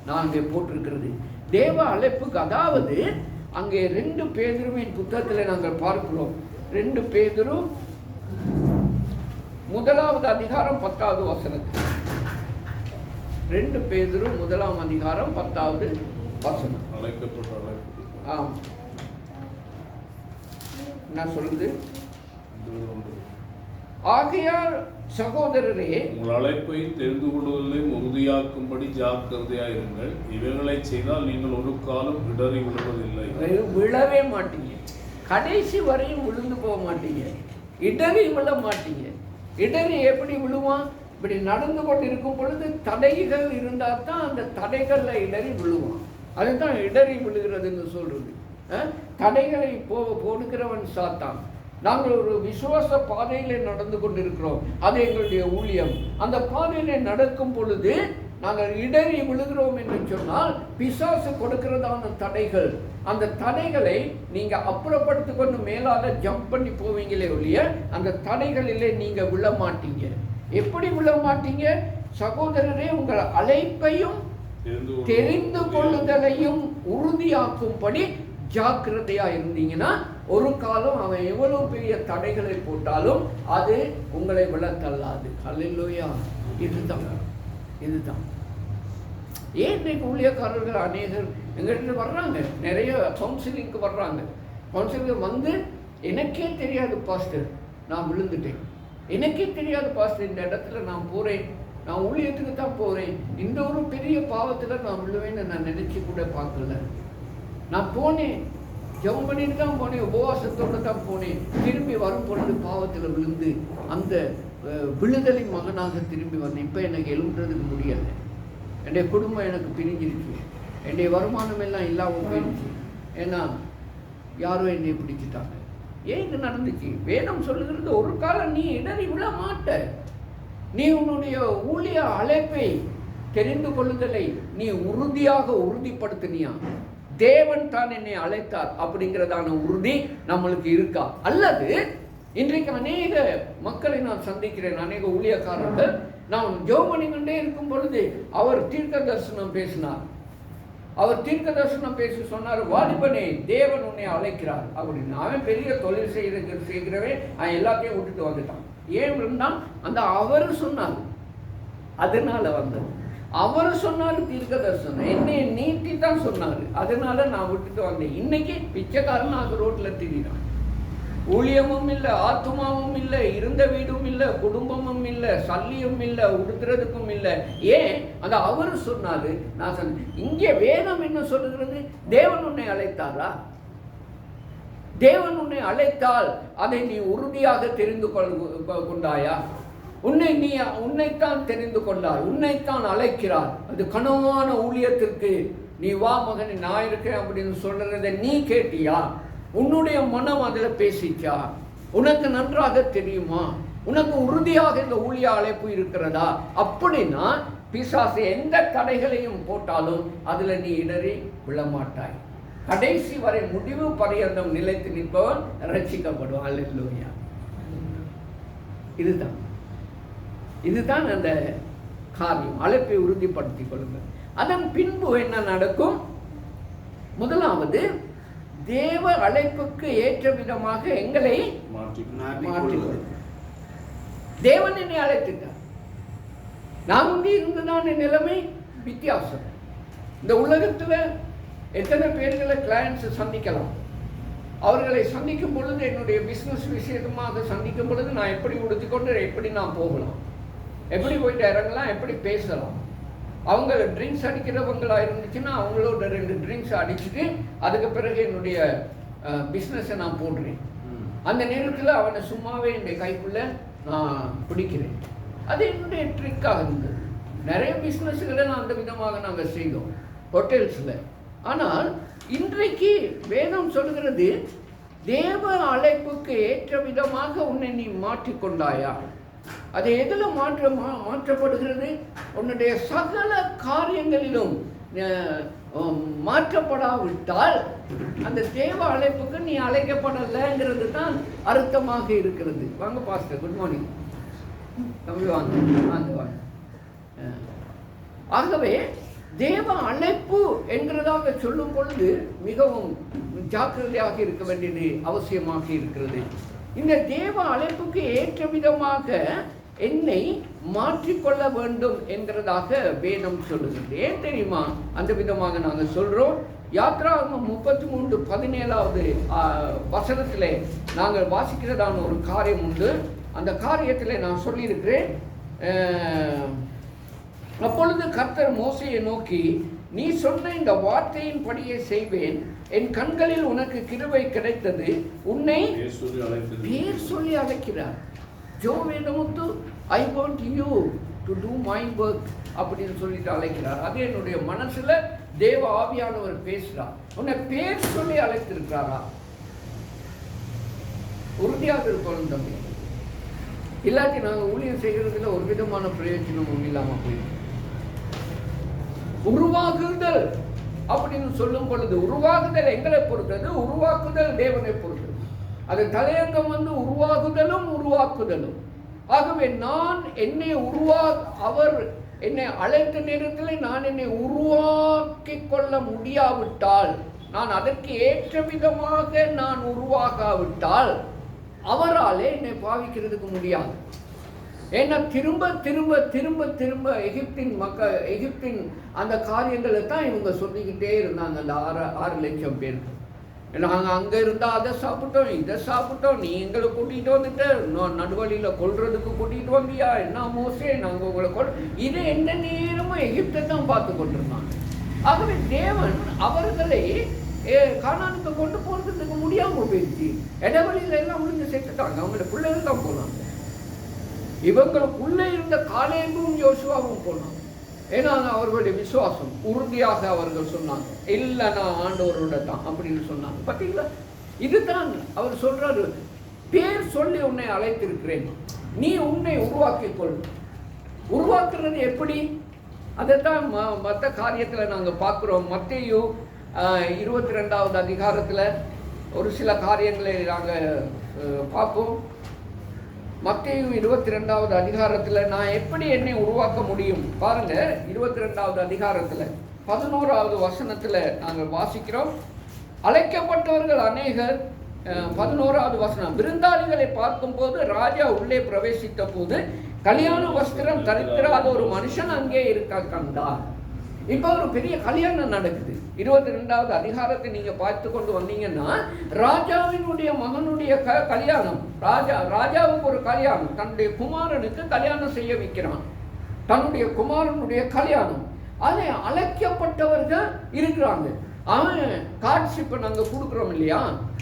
நான் அங்கே போட்டிருக்கிறது. தேவ அழைப்புக்கு, அதாவது அங்கே 2 பேதுருவின் புத்தகத்தில் நாங்கள் பார்க்கிறோம். 2 பேதுரு 1வது அதிகாரம் 10வது வசனத்தில், 2 பேதுரு 1ஆம் அதிகாரம் 10வது வசனம். ஆம், நான் சொல்றது, ஆகையால் சகோதரரே உங்கள் அழைப்பை தெரிந்து கொள்வதிலே உறுதியாக்கும்படி ஜாக்கிரதையாயிருங்கள். இவைகளை செய்தால் நீங்கள் ஒரு காலம் இடறி விழுவதில்லை. விழவே மாட்டீங்க, கடைசி வரையும் விழுந்து போக மாட்டீங்க, இடறி விழ மாட்டீங்க. இடறி எப்படி விழுவான்? இப்படி நடந்து கொண்டு இருக்கும் பொழுது தடைகள் இருந்தால் தான் அந்த தடைகள்ல இடறி விழுவான். அதுதான் இடறி விழுகிறதுன்னு சொல்றது. தடைகளை போடுகிறவன் சாத்தான். நாங்கள் ஒரு விசுவாச பாதையிலே நடந்து கொண்டிருக்கிறோம், அது எங்களுடைய ஊழியம். அந்த பாதையிலே நடக்கும் பொழுது நாங்கள் இடறி விழுகிறோம் என்று சொன்னால் பிசாசு கொடுக்கிறதான தடைகள், அந்த தடைகளை நீங்க அப்புறப்படுத்தி கொண்டு மேலால ஜம்ப் பண்ணி போவீங்களே ஒழிய அந்த தடைகளிலே நீங்க விழ மாட்டீங்க. எப்படி விழ மாட்டீங்க? சகோதரரே, உங்கள் அழைப்பையும் தெரிந்து கொள்ளுதலையும் உறுதியாக்கும்படி ஜாக்கிரதையா இருந்தீங்கன்னா ஒரு காலம் அவன் எவ்வளவு பெரிய தடைகளை போட்டாலும் அது உங்களை விழ தள்ளாது. அல்லேலூயா. இதுதான் ஏன் இன்றைக்கு ஊழியக்காரர்கள் அநேகர் எங்கிட்ட வர்றாங்க, நிறைய கவுன்சிலிங்க்கு வர்றாங்க. கவுன்சிலிங் வந்து எனக்கே தெரியாது பாஸ்டர், நான் விழுந்துட்டேன், எனக்கே தெரியாது பாஸ்டர், இந்த இடத்துல நான் போறேன், நான் ஊழியத்துக்கு தான் போறேன், இந்த ஒரு பெரிய பாவத்தில் நான் விழுவேன்னு நான் நினைச்சு கூட பார்க்கல. நான் போனேன், ஜெபம் பண்ணிட்டு தான் போனேன், உபவாசத்தோடு தான் போனேன், திரும்பி வரும் பொழுது பாவத்தில் விழுந்து அந்த விழுதலின் மகனாக திரும்பி வந்தேன். இப்போ எனக்கு எழுதுறதுக்கு முடியலை, என்னுடைய குடும்பம் எனக்கு பிரிஞ்சிருச்சு, என்னுடைய வருமானம் எல்லாம் இல்லாமல் போயிடுச்சு, ஏன்னா யாரோ என்னை பிடிச்சிட்டாங்க. ஏன் இது நடந்துச்சு? வேதம் சொல்லுகிறது ஒரு காலம் நீ இடறி விழ மாட்ட. நீ உன்னுடைய ஊழிய அழைப்பை தெரிந்து கொள்ளுதலை நீ உறுதியாக உறுதிப்படுத்தினியா? தேவன் தான் என்னை அழைத்தார் அப்படிங்கிறதான உறுதி நம்மளுக்கு இருக்கா? அல்லது இன்றைக்கு அநேக மக்களை நான் சந்திக்கிறேன், அநேக ஊழியக்காரர்கள், நான் ஜெபம் பண்ணிக்கொண்டே இருக்கும் பொழுது அவர் தீர்க்க தரிசனம் பேசினார். அவர் தீர்க்க தரிசனம் பேசி சொன்னார், வாலிபனே தேவன் உன்னை அழைக்கிறார் அப்படின்னு. அவன் பெரிய தொழில் செய்கிறவன், அவன் எல்லாத்தையும் விட்டுட்டு வந்துட்டான். ஏன் தான் அந்த அவர் சொன்னார், அதனால வந்தது. அவர் சொன்னார் தீர்க்க தரிசனம், என்னை நீட்டி தான் சொன்னார், அதனால நான் விட்டுட்டு வந்தேன். இன்னைக்கு பிச்சைக்காரனாக ரோட்ல திரிகிறான். ஊழியமும் இல்லை, ஆத்மாவும் இல்லை, இருந்த வீடும் இல்லை, குடும்பமும் இல்லை, சல்லியும் இல்லை, உடுத்துறதுக்கும் இல்லை. ஏன்? அந்த அவர் சொன்னாரு, நான் சொன்னேன். இங்கே வேதம் என்ன சொல்லுகிறது? தேவன் உன்னை அழைத்தாரா? தேவன் உன்னை அழைத்தால் அதை நீ உறுதியாக தெரிந்து கொண்டாயா? உன்னைத்தான் தெரிந்து கொண்டார், உன்னைத்தான் அழைக்கிறார். அது கனவான ஊழியத்திற்கு நீ வா மகனே, நான் இருக்கேன் அப்படின்னு சொல்றதை நீ கேட்டியா? உன்னுடைய மனம் அதில் பேசிச்சா? உனக்கு நன்றாக தெரியுமா? உனக்கு உறுதியாக இந்த ஊழிய அழைப்பு இருக்கிறதா? அப்படின்னா பிசாசு எந்த தடைகளையும் போட்டாலும் அதுல நீ இடறி விழமாட்டாய். கடைசி வரை முடிவு பரியந்தம் நிலைத்து நிற்பவன் ரட்சிக்கப்படுவான். அல்லேலூயா. இதுதான் அந்த காரியம். அழைப்பை உறுதிப்படுத்திக் கொள்ளுங்கள். அதன் பின்பு என்ன நடக்கும்? முதலாவது, தேவ அழைப்புக்கு ஏற்ற விதமாக எங்களை மாற்றிக்கொள்ளும். தேவன் என்னை அழைத்துட்டார். நான் வந்து இருந்ததான நிலைமை வித்தியாசம். இந்த உலகத்துல எத்தனை பேர்களை கிளையன்ஸ் சந்திக்கலாம். அவர்களை சந்திக்கும் பொழுது, என்னுடைய பிஸ்னஸ் விஷயமாக சந்திக்கும் பொழுது நான் எப்படி உடுத்திக்கொண்டு எப்படி நான் போகலாம், எப்படி போயிட்டு இறங்கலாம், எப்படி பேசலாம். அவங்க ட்ரிங்க்ஸ் அடிக்கிறவங்களா இருந்துச்சுன்னா அவங்களோட 2 ட்ரிங்க்ஸ் அடிச்சுட்டு அதுக்கு பிறகு என்னுடைய பிஸ்னஸை நான் போடுறேன். அந்த நேரத்தில் அவனை சும்மாவே என்னுடைய கைக்குள்ள நான் பிடிக்கிறேன். அது என்னுடைய ட்ரிக்காக இருந்தது. நிறைய பிஸ்னஸ்களை நான் அந்த விதமாக நாங்கள் செய்தோம் ஹோட்டல்ஸில். ஆனால் இன்றைக்கு வேதம் சொல்கிறது, தேவ அழைப்புக்கு ஏற்ற விதமாக உன்னை நீ மாற்றிக்கொண்டாயா? அது எதில் மாற்றப்படுகிறது? உன்னுடைய சகல காரியங்களிலும் மாற்றப்படாவிட்டால் அந்த தேவ அழைப்புக்கு நீ அழைக்கப்படலைங்கிறது தான் அர்த்தமாக இருக்கிறது. வாங்க பாஸ்டர், குட் மார்னிங் தம்பி, வாங்க வாங்க வாங்க. ஆகவே தேவ அழைப்பு என்கிறதாக சொல்லும் பொழுது மிகவும் ஜாக்கிரதையாக இருக்க வேண்டியது அவசியமாக இருக்கிறது. இந்த தேவ அழைப்புக்கு ஏற்ற விதமாக என்னை மாற்றிக்கொள்ள வேண்டும் என்கிறதாக வேதம் சொல்லுகிறது. ஏன் தெரியுமா அந்த விதமாக நாங்கள் சொல்றோம்? யாத்ராகமம் 33:17 வசனத்திலே நாங்கள் வாசிக்கிறதான ஒரு காரியம் உண்டு. அந்த காரியத்தில் நான் சொல்லியிருக்கிறேன். அப்பொழுது கர்த்தர் மோசேயை நோக்கி, நீ சொன்ன இந்த வார்த்தையின் படியே செய்வேன், என் கண்களில் உனக்கு கிருபை கிடைத்தது, உன்னை பேர் சொல்லி அழைக்கிறார். Joe Vedamuthu, I want you to do my work அப்படின்னு சொல்லிட்டு அழைக்கிறார். அது என்னுடைய மனசுல தேவ ஆவியானவர் பேசுறார். உன்னை பேர் சொல்லி அழைத்திருக்கிறாரா? உறுதியாக இருக்கணும் தம்பி. இல்லாட்டி நாங்கள் ஊழியம் செய்கிறதுல ஒரு விதமான பிரயோஜனமும் இல்லாம போயிடும். உருவாக்குதல் அப்படின்னு சொல்லும் பொழுது, உருவாக்குதல் எங்களை பொறுத்தது, உருவாக்குதல் தேவனை பொறுத்தது. அது தலையங்கம் உருவாக்குதலும் உருவாக்குதலும். ஆகவே நான் என்னை அவர் என்னை அழைத்த நேரத்தில் நான் என்னை உருவாக்கி கொள்ள முடியாவிட்டால், நான் அதற்கு ஏற்ற விதமாக நான் உருவாக்காவிட்டால் அவராலே என்னை பாவிக்கிறதுக்கு முடியாது. ஏன்னா திரும்ப திரும்ப திரும்ப திரும்ப எகிப்தின் அந்த காரியங்களை தான் இவங்க சொல்லிக்கிட்டே இருந்தாங்க. அந்த 6 லட்சம் பேருக்கு நாங்கள் அங்கே இருந்தால் அதை சாப்பிட்டோம், இதை சாப்பிட்டோம், நீ எங்களை கூட்டிகிட்டு வந்துட்டு நடுவழியில் கொல்றதுக்கு கூட்டிகிட்டு வந்தியா, என்ன மோசே நாங்கள் உங்களை இதை எந்த நேரமும் எகிப்தை தான் பார்த்து கொண்டிருந்தாங்க. ஆகவே தேவன் அவர்களை கானானுக்கு கொண்டு போகிறதுக்கு முடியாமல் போயிடுச்சு. இடவழியில எல்லாம் முடிஞ்சு சேர்த்துட்டாங்க. அவங்களோட பிள்ளைகள் தான் போனாங்க. இவங்களுக்குள்ளே இருந்த காலேபும் யோசுவாவும் போனாங்க. ஏன்னா அவர்களுடைய விசுவாசம் உறுதியாக அவர்கள் சொன்னாங்க, இல்லை நான் ஆண்டவரோட தான் அப்படின்னு சொன்னாங்க. பார்த்தீங்களா, இதுதான் அவர் சொல்றாரு, பேர் சொல்லி உன்னை அழைத்திருக்கிறேன், நீ உன்னை உருவாக்கிக் கொள். உருவாக்குறது எப்படி? அதைத்தான் மற்ற காரியத்தில் நாங்கள் பார்க்குறோம். மத்தேயு 22வது அதிகாரத்தில் ஒரு சில காரியங்களை நாங்கள் பார்ப்போம். மத்தேயு 22வது அதிகாரத்தில் நான் எப்படி என்னை உருவாக்க முடியும் பாருங்க. 22வது அதிகாரத்தில் 11வது வசனத்தில் நாங்கள் வாசிக்கிறோம். அழைக்கப்பட்டவர்கள் அநேகர். 11வது வசனம், விருந்தாளிகளை பார்க்கும்போது ராஜா உள்ளே பிரவேசித்த போது கல்யாண வஸ்திரம் தரித்திராத ஒரு மனுஷன் அங்கே இருக்க கண்டார். இப்போ ஒரு பெரிய கல்யாணம் நடக்குது. 22வது அதிகாரத்தை நீங்க பார்த்து கொண்டு வந்தீங்கன்னா, ராஜாவினுடைய மகனுடைய கல்யாணம். ராஜாவுக்கு ஒரு கல்யாணம், தன்னுடைய குமாரனுக்கு கல்யாணம் செய்ய வைக்கிறான். தன்னுடைய குமாரனுடைய கல்யாணம். அதை அழைக்கப்பட்டவர்கள் இருக்கிறாங்க. அவன் காட்சிப்பை நாங்கள் கொடுக்குறோம் இல்லையா,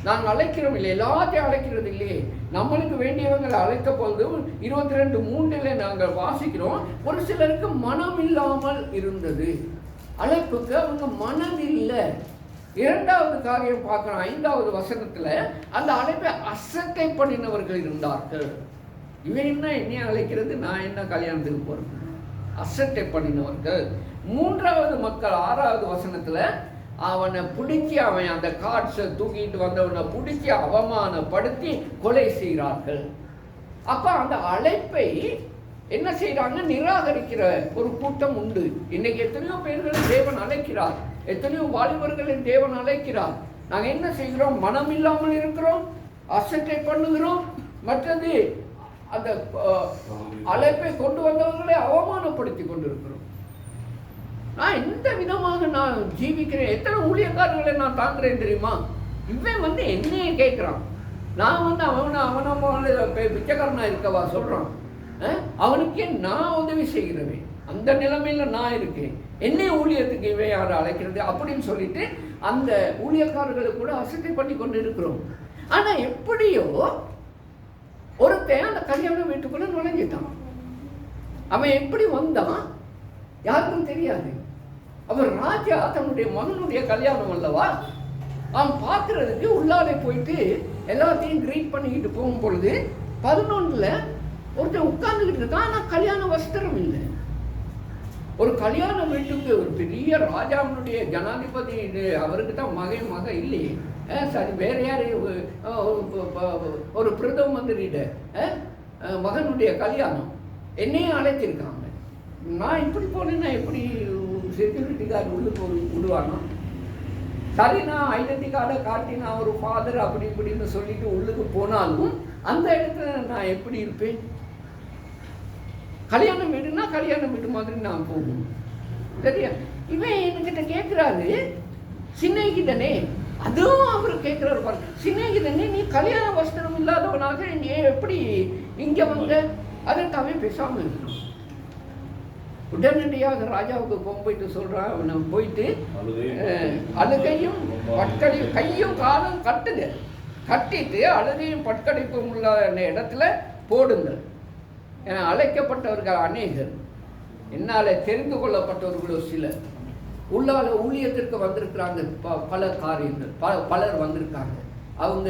நாங்கள் அழைக்கிறோம் இல்லையா, எல்லாத்தையும் அழைக்கிறது இல்லையே. நம்மளுக்கு வேண்டியவங்களை அழைத்த பொழுது 22:3 நாங்கள் வாசிக்கிறோம், ஒரு சிலருக்கு மனம் இல்லாமல் இருந்தது. அழைப்புக்கு அவங்க மனம் இல்லை. 2வது காரியம் பார்க்கிறோம். 5வது வசனத்தில் அந்த அழைப்பை அசட்டை பண்ணினவர்கள் இருந்தார்கள். இவன் என்ன என்னைய அழைக்கிறது, நான் என்ன கல்யாணத்துக்கு போறது, அசட்டை பண்ணினவர்கள். 3வது மக்கள் 6வது வசனத்தில் அவனை பிடிச்சி, அவன் அந்த காட்ஸை தூக்கிட்டு வந்தவனை பிடிச்சி அவமானப்படுத்தி கொலை செய்கிறார்கள். அப்போ அந்த அழைப்பை என்ன செய்யறாங்க, நிராகரிக்கிற ஒரு கூட்டம் உண்டு. இன்னைக்கு எத்தனையோ பேர்களை தேவன் அழைக்கிறார், எத்தனையோ வாலிபர்களை தேவன் அழைக்கிறார். நாங்கள் என்ன செய்கிறோம், மனம் இல்லாமல் இருக்கிறோம், அசட்டை பண்ணுகிறோம். மற்றது அந்த அழைப்பை கொண்டு வந்தவர்களை அவமானப்படுத்தி கொண்டிருக்கிறோம். நான் இந்த விதமாக நான் ஜீவிக்கிறேன். எத்தனை ஊழியக்காரர்களை நான் தாங்குறேன் தெரியுமா? இவன் என்னையே கேட்குறான். நான் அவனை பிச்சைக்காரனா இருக்கவா சொல்கிறான். அவனுக்கே நான் உதவி செய்கிறவன், அந்த நிலைமையில் நான் இருக்கேன். என்னைய ஊழியத்துக்கு இவன் யாரை அழைக்கிறது அப்படின்னு சொல்லிட்டு அந்த ஊழியக்காரர்களை கூட அசட்டை பண்ணி கொண்டு இருக்கிறோம். ஆனால் எப்படியோ ஒருத்தன் அந்த கல்யாண வீட்டுக்குள்ள நுழைஞ்சிட்டான். அவன் எப்படி வந்தான் யாருக்கும் தெரியாது. அவர் ராஜா தன்னுடைய மகனுடைய கல்யாணம் அல்லவா, அவன் பார்க்கறதுக்கு உள்ளாலே போயிட்டு எல்லாத்தையும் கிரீட் பண்ணிக்கிட்டு போகும் பொழுது 11 ஒருத்தன் உட்கார்ந்துக்கிட்டு இருக்கான். ஆனால் கல்யாண வஸ்திரம் இல்லை. ஒரு கல்யாண வீட்டுக்கு ஒரு பெரிய ராஜாவினுடைய ஜனாதிபதி, அவருக்கு தான் மக இல்லையே, சரி வேற யாரு, ஒரு பிரதம மந்திரிட மகனுடைய கல்யாணம், என்னையும் அழைச்சிருக்காங்க. நான் இப்படி போனேன்னா எப்படி செக்யூரிட்டி கார்டு உள்ளுக்கு ஒரு விடுவானோ? சரி, நான் ஐடென்டி கார்டை காட்டி நான் ஒரு ஃபாதர் அப்படி இப்படின்னு சொல்லிட்டு உள்ளுக்கு போனாலும் அந்த இடத்துல நான் எப்படி இருப்பேன்? கல்யாணம் வீடுனா கல்யாணம் வீடு மாதிரி நான் போகணும். சரியா? இவன் என்கிட்ட கேட்குறாரு, சின்னகிதனே, அதுவும் அவர் கேட்குறாரு பாருங்க, சின்னகிதனே நீ கல்யாண வஸ்திரம் இல்லாதவனாக நீ எப்படி இங்கே வந்த? அதற்காகவே பேசாமல் இருக்கணும். உடனடியாக ராஜாவுக்கு போயிட்டு சொல்கிறான், அவனை போயிட்டு அழுகையும் பட்கடி கையும் காலும் கட்டுங்க, கட்டிட்டு அழுகையும் பட்கடிப்பும் உள்ள இடத்துல போடுங்கள். என அழைக்கப்பட்டவர்கள் அநேகர், என்னால் தெரிந்து கொள்ளப்பட்டவர்களோ சிலர் உள்ளால ஊழியத்திற்கு வந்திருக்கிறாங்க. பல காரியங்கள் பலர் வந்திருக்காங்க. அவங்க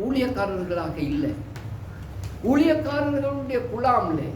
ஊழியக்காரர்களாக இல்லை, ஊழியக்காரர்களுடைய குழாமில்